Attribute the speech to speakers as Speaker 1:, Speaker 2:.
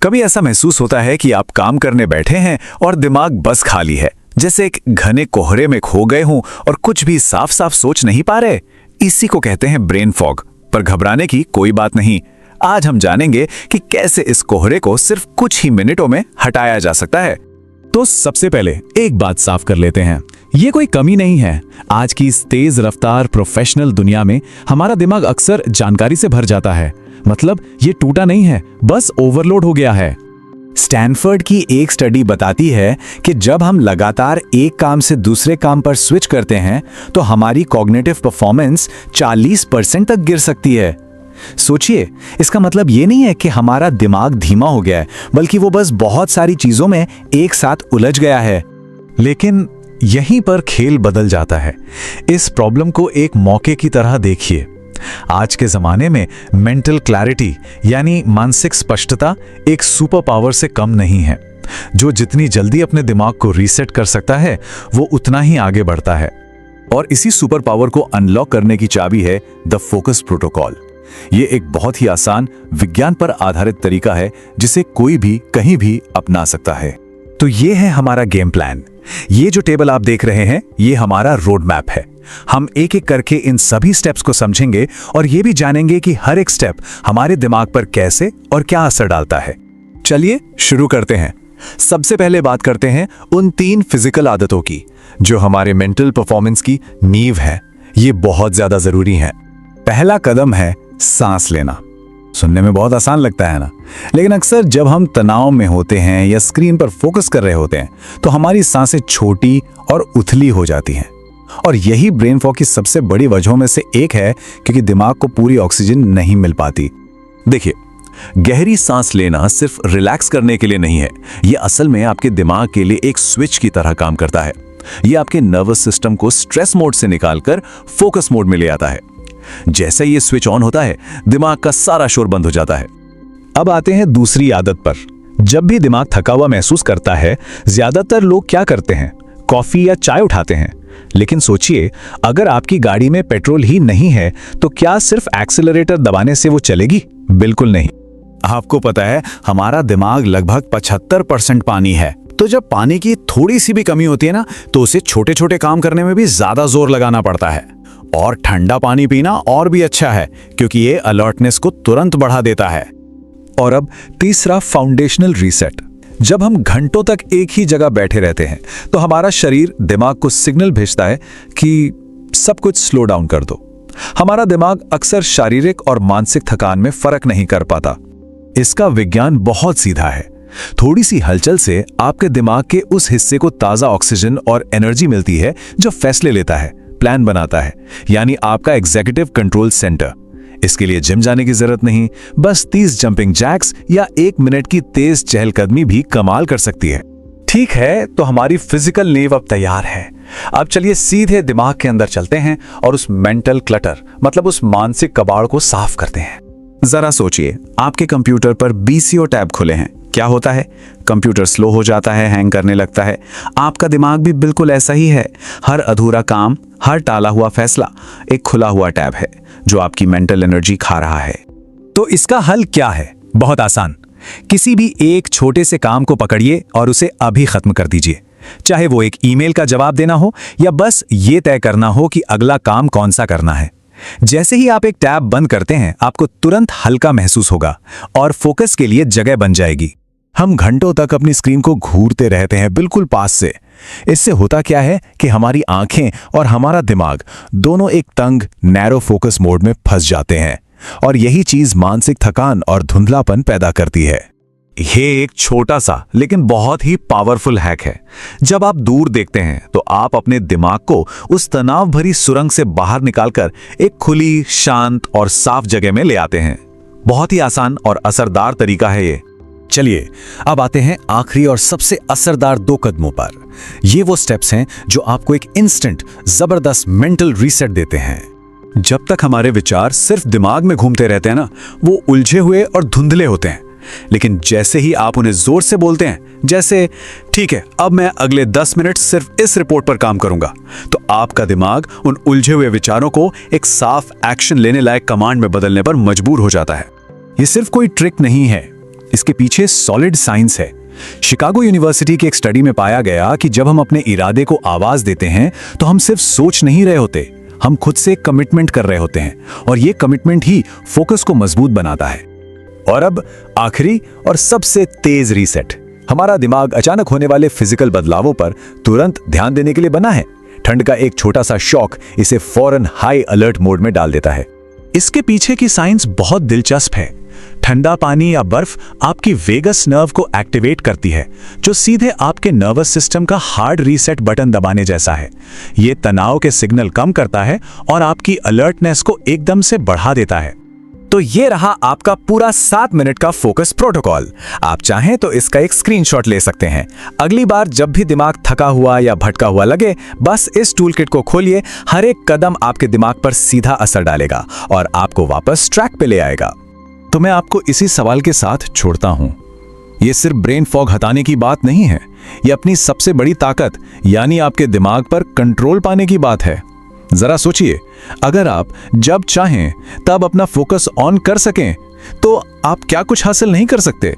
Speaker 1: कभी ऐसा महसूस होता है कि आप काम करने बैठे हैं और दिमाग बस खाली है, जैसे एक घने कोहरे में खो गए हों और कुछ भी साफ साफ सोच नहीं पा रहे। इसी को कहते हैं ब्रेन फॉग। पर घबराने की कोई बात नहीं। आज हम जानेंगे कि कैसे इस कोहरे को सिर्फ कुछ ही मिनटों में हटाया जा सकता है।
Speaker 2: तो सबसे पहले एक बात साफ कर लेते हैं, ये कोई कमी नहीं है। आज की इस तेज रफ्तार प्रोफेशनल दुनिया में हमारा दिमाग अक्सर जानकारी से भर जाता है। मतलब ये टूटा नहीं है, बस ओवरलोड हो गया है।
Speaker 1: स्टैनफोर्ड की एक स्टडी बताती है कि जब हम लगातार एक काम से दूसरे काम पर स्विच करते हैं तो हमारी कॉग्निटिव परफॉर्मेंस 40% तक गिर सकती है। सोचिए, इसका मतलब ये नहीं है कि हमारा दिमाग धीमा हो गया है, बल्कि वो बस बहुत सारी चीजों में एक साथ उलझ गया है।
Speaker 2: लेकिन यहीं पर खेल बदल जाता है। इस प्रॉब्लम को एक मौके की तरह देखिए। आज के जमाने में मेंटल क्लैरिटी यानी मानसिक स्पष्टता एक सुपर पावर से कम नहीं है। जो जितनी जल्दी अपने दिमाग को रीसेट कर सकता है, वो उतना ही आगे बढ़ता है।
Speaker 1: और इसी सुपर पावर को अनलॉक करने की चाबी है द फोकस प्रोटोकॉल। ये एक बहुत ही आसान, विज्ञान पर आधारित तरीका है जिसे कोई भी कहीं भी अपना सकता है। तो ये है हमारा गेम प्लान। ये जो टेबल आप देख रहे हैं, ये हमारा रोड मैप है। हम एक एक करके इन सभी स्टेप्स को समझेंगे और ये भी जानेंगे कि हर एक स्टेप हमारे दिमाग पर कैसे और क्या असर डालता है। चलिए शुरू करते हैं। सबसे पहले बात करते हैं उन 3 फिजिकल आदतों की जो हमारे मेंटल परफॉर्मेंस की नींव है। ये बहुत ज्यादा जरूरी है। पहला कदम है सांस लेना। सुनने में बहुत आसान लगता है ना, लेकिन अक्सर जब हम तनाव में होते हैं या स्क्रीन पर फोकस कर रहे होते हैं तो हमारी सांसें छोटी और उथली हो जाती हैं। और यही ब्रेन फॉग की सबसे बड़ी वजहों में से एक है, क्योंकि दिमाग को पूरी ऑक्सीजन नहीं मिल पाती। देखिए, गहरी सांस लेना सिर्फ रिलैक्स करने के लिए नहीं है, यह असल में आपके दिमाग के लिए एक स्विच की तरह काम करता है। यह आपके नर्वस सिस्टम को स्ट्रेस मोड से निकालकर फोकस मोड में ले आता है। जैसे ये स्विच ऑन होता है, दिमाग का सारा शोर बंद हो जाता है।
Speaker 2: अब आते हैं दूसरी आदत पर। जब भी दिमाग थका हुआ महसूस करता है, ज्यादातर लोग क्या करते हैं? कॉफी या चाय उठाते हैं। लेकिन सोचिए, अगर आपकी गाड़ी में पेट्रोल ही नहीं है तो क्या सिर्फ एक्सेलरेटर दबाने से वो चलेगी? बिल्कुल नहीं।
Speaker 1: आपको पता है, हमारा दिमाग लगभग 75% पानी है। तो जब पानी की थोड़ी सी भी कमी होती है ना, तो उसे छोटे छोटे काम करने में भी ज्यादा जोर लगाना पड़ता है। और ठंडा पानी पीना और भी अच्छा है, क्योंकि ये अलर्टनेस को तुरंत बढ़ा देता है।
Speaker 2: और अब तीसरा, फाउंडेशनल रीसेट। जब हम घंटों तक एक ही जगह बैठे रहते हैं तो हमारा शरीर दिमाग को सिग्नल भेजता है कि सब कुछ स्लो डाउन कर दो। हमारा दिमाग अक्सर शारीरिक और मानसिक थकान में फर्क नहीं कर पाता। इसका विज्ञान बहुत सीधा है। थोड़ी सी हलचल से आपके दिमाग के उस हिस्से को ताजा ऑक्सीजन और एनर्जी मिलती है जो फैसले लेता है, प्लान बनाता है, यानी आपका एग्जीक्यूटिव कंट्रोल सेंटर। इसके लिए जिम जाने की जरूरत नहीं, बस 30 जंपिंग जैक्स या 1 मिनट की तेज चहलकदमी भी कमाल कर सकती है।
Speaker 1: ठीक है, तो हमारी फिजिकल नींव अब तैयार है। अब चलिए सीधे दिमाग के अंदर चलते हैं और उस मेंटल क्लटर, मतलब उस मानसिक कबाड़ को साफ करते हैं। जरा सोचिए, आपके कंप्यूटर पर BCO टैब खुले हैं। क्या होता है? कंप्यूटर स्लो हो जाता है, हैंग करने लगता है। आपका दिमाग भी बिल्कुल ऐसा ही है। हर अधूरा काम, हर टाला हुआ फैसला एक खुला हुआ टैब है जो आपकी मेंटल एनर्जी खा रहा है।
Speaker 2: तो इसका हल क्या है? बहुत आसान। किसी भी एक छोटे से काम को पकड़िए और उसे अभी खत्म कर दीजिए। चाहे वो एक ईमेल का जवाब देना हो या बस ये तय करना हो कि अगला काम कौन सा करना है। जैसे ही आप एक टैब बंद करते हैं, आपको तुरंत हल्का महसूस होगा और फोकस के लिए जगह बन जाएगी।
Speaker 1: हम घंटों तक अपनी स्क्रीन को घूरते रहते हैं बिल्कुल पास से। इससे होता क्या है कि हमारी आंखें और हमारा दिमाग दोनों एक तंग, नैरो फोकस मोड में फंस जाते हैं और यही चीज मानसिक थकान और धुंधलापन पैदा करती है। ये एक छोटा सा लेकिन बहुत ही पावरफुल हैक है। जब आप दूर देखते हैं तो आप अपने दिमाग को उस तनाव भरी सुरंग से बाहर निकालकर एक खुली, शांत और साफ जगह में ले आते हैं। बहुत ही आसान और असरदार तरीका है ये। चलिए अब आते हैं आखिरी और सबसे असरदार 2 कदमों पर। ये वो स्टेप्स हैं जो आपको एक इंस्टेंट, जबरदस्त मेंटल रीसेट देते हैं। जब तक हमारे विचार सिर्फ दिमाग में घूमते रहते हैं ना, वो उलझे हुए और धुंधले होते हैं। लेकिन जैसे ही आप उन्हें जोर से बोलते हैं, जैसे ठीक है अब मैं अगले 10 मिनट सिर्फ इस रिपोर्ट पर काम करूंगा, तो आपका दिमाग उन उलझे हुए विचारों को एक साफ, एक्शन लेने लायक कमांड में बदलने पर मजबूर हो जाता है। ये सिर्फ कोई ट्रिक नहीं है, इसके पीछे सॉलिड साइंस है। शिकागो यूनिवर्सिटी की एक स्टडी में पाया गया कि जब हम अपने इरादे को आवाज देते हैं तो हम सिर्फ सोच नहीं रहे होते, हम खुद से कमिटमेंट कर रहे होते हैं, और ये कमिटमेंट ही फोकस को मजबूत बनाता है। और अब आखिरी और सबसे तेज रीसेट। हमारा दिमाग अचानक होने वाले फिजिकल बदलावों पर तुरंत ध्यान देने के लिए बना है। ठंड का एक छोटा सा शॉक इसे फौरन हाई अलर्ट मोड में डाल देता है। इसके पीछे की साइंस बहुत दिलचस्प है। ठंडा पानी या बर्फ आपकी वेगस नर्व को एक्टिवेट करती है, जो सीधे आपके नर्वस सिस्टम का हार्ड रीसेट बटन दबाने जैसा है। यह तनाव के सिग्नल कम करता है और आपकी अलर्टनेस को एकदम से बढ़ा देता है। तो ये रहा आपका पूरा 7 मिनट का फोकस प्रोटोकॉल। आप चाहें तो इसका एक स्क्रीनशॉट ले सकते हैं। अगली बार जब भी दिमाग थका हुआ या भटका हुआ लगे, बस इस टूलकिट को खोलिए। हर एक कदम आपके दिमाग पर सीधा असर डालेगा और आपको वापस ट्रैक पे ले आएगा। तो मैं आपको इसी सवाल के साथ छोड़ता हूं। ये सिर्फ ब्रेन फॉग हटाने की बात नहीं है, ये अपनी सबसे बड़ी ताकत यानी आपके दिमाग पर कंट्रोल पाने की बात है। जरा सोचिए, अगर आप जब चाहें तब अपना फोकस ऑन कर सकें, तो आप क्या कुछ हासिल नहीं कर सकते?